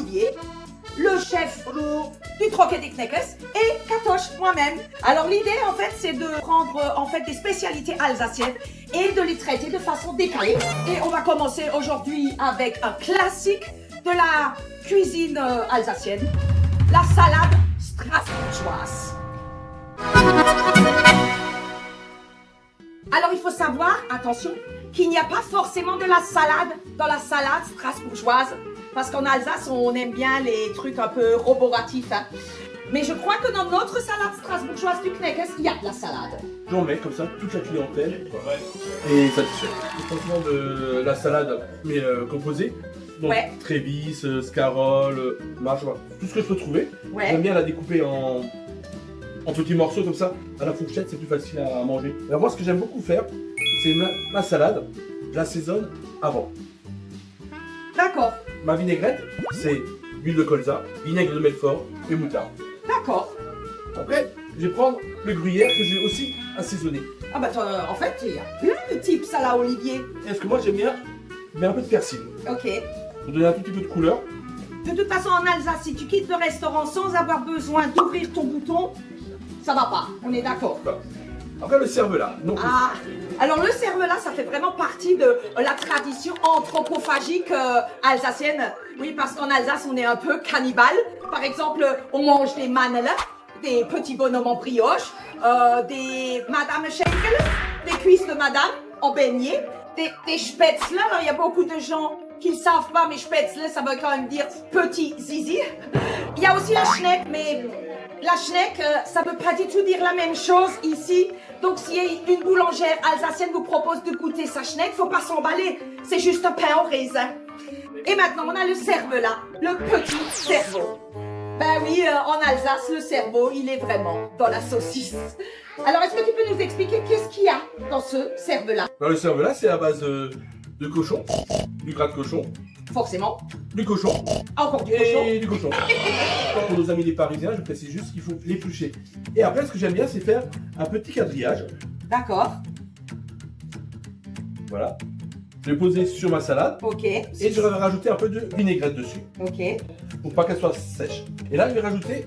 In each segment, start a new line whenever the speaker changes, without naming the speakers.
Olivier, le chef du Troquet des Kneckes, et Katoche, moi-même. Alors l'idée en fait c'est de prendre en fait des spécialités alsaciennes et de les traiter de façon décalée. Et on va commencer aujourd'hui avec un classique de la cuisine alsacienne, la salade strasbourgeoise. Alors il faut savoir, attention, qu'il n'y a pas forcément de la salade dans la salade strasbourgeoise, parce qu'en Alsace on aime bien les trucs un peu roboratifs. Hein. Mais je crois que dans notre salade strasbourgeoise du Kneckes, il y a de la salade.
J'en mets comme ça toute la clientèle et satisfait. Franchement de la salade mais composée. Donc
Ouais.
Trévis, scarole, marche, voilà. Tout ce que je peux trouver.
Ouais.
J'aime bien la découper en petits morceaux comme ça. À la fourchette, c'est plus facile à manger. Alors moi, ce que j'aime beaucoup faire, c'est ma salade, je l'assaisonne avant.
D'accord,
Ma vinaigrette, c'est huile de colza, vinaigre de Melfort et moutarde.
d'accord.
Après, je vais prendre le gruyère que j'ai aussi assaisonné.
Ah bah en fait, il y a plein de types ça là, Olivier.
Est-ce que moi j'aime bien mettre un peu de persil
Ok.
pour donner un tout petit peu de couleur.
De toute façon, en Alsace, si tu quittes le restaurant sans avoir besoin d'ouvrir ton bouton, ça va pas, on est d'accord.
Voilà. Après le cervelas. Donc,
Ah, alors le cervelas, ça fait vraiment partie de la tradition anthropophagique alsacienne. Oui, parce qu'en Alsace, on est un peu cannibale. Par exemple, on mange des manneles, des petits bonhommes en brioche, des madame schenkel, des cuisses de madame en beignet, des spätzle. Alors, il y a beaucoup de gens qui ne savent pas, mais spätzle, ça veut quand même dire petit zizi. Il y a aussi la schneck, mais la schneck, ça ne veut pas du tout dire la même chose ici. Donc si une boulangère alsacienne vous propose de goûter sa schneck, faut pas s'emballer. C'est juste un pain au raisin. Et maintenant, on a le cervelas, le petit cerveau. Ben oui, en Alsace, le cerveau, il est vraiment dans la saucisse. Alors, est-ce que tu peux nous expliquer qu'est-ce qu'il y a dans ce cervelas?
le cervelas, c'est à base de cochon, du gras de cochon,
Forcément.
du cochon
Encore du cochon.
et du cochon. Pour nos amis les Parisiens, je précise juste qu'il faut l'éplucher. Et après, ce que j'aime bien, c'est faire un petit quadrillage.
D'accord.
Voilà. Je vais poser sur ma salade
Ok.
et je vais rajouter un peu de vinaigrette dessus
Ok.
pour pas qu'elle soit sèche. Et là, je vais rajouter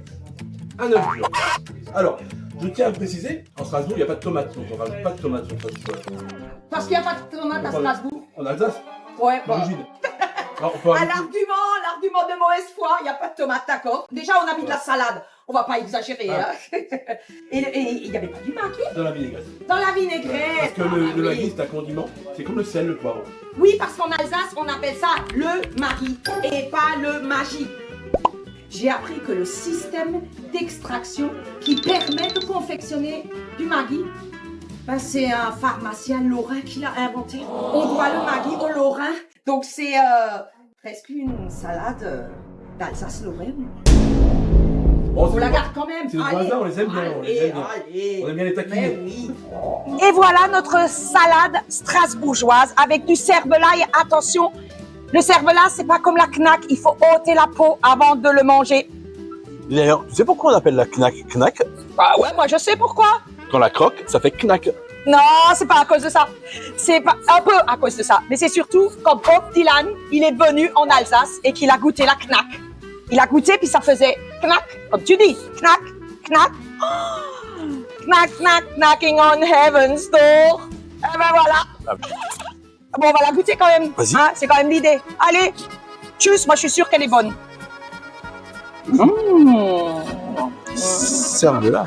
un œuf dur. Alors, je tiens à préciser, en Strasbourg, il n'y a pas de tomates, donc on ne rajoute pas de tomates sur notre
Parce qu'il n'y a pas de tomate à Strasbourg.
En Alsace,
Ouais, bon.
d'origine. Alors, on peut
Ah,
rajouter-
l'argument de mauvaise foi, il n'y a pas de tomate, d'accord. Déjà, on a mis de la salade, on va pas exagérer.
Ah.
Hein. Et il n'y avait pas du maggi
dans la vinaigrette.
dans la vinaigrette.
Parce que
Ah,
le
oui.
maggi, c'est un condiment, c'est comme le sel, le poivre.
Oui, parce qu'en Alsace, on appelle ça le maggi et pas le magie. J'ai appris que le système d'extraction qui permet de confectionner du maggi, ben c'est un pharmacien lorrain qui l'a inventé. On doit le maggi au lorrain. Donc c'est presque une salade d'Alsace-Lorraine.
Bon,
On
c'est
la
bon.
garde quand même.
C'est nos
Allez.
voisins, on les aime bien, on les aime bien.
Allez.
On aime bien les taquiner.
Mais oui.
Et voilà notre salade strasbourgeoise avec du cervelas. Et attention, le cervelas, c'est pas comme la knack, il faut ôter la peau avant de le manger.
D'ailleurs, tu sais pourquoi on appelle la knack knack?
Ah ouais, moi je sais pourquoi.
Quand la croque, ça fait knack.
Non, c'est pas à cause de ça. C'est pas un peu à cause de ça, mais c'est surtout quand Bob Dylan, il est venu en Alsace et qu'il a goûté la knack. Il a goûté puis ça faisait knack, comme tu dis, knack, knack. Oh, knack, knack, knocking on heaven's door. Et ben voilà. Bon, on va la goûter quand même.
Vas-y.
Hein, c'est quand même l'idée. Allez, tchuss, moi je suis sûre qu'elle est bonne.
Cervelas.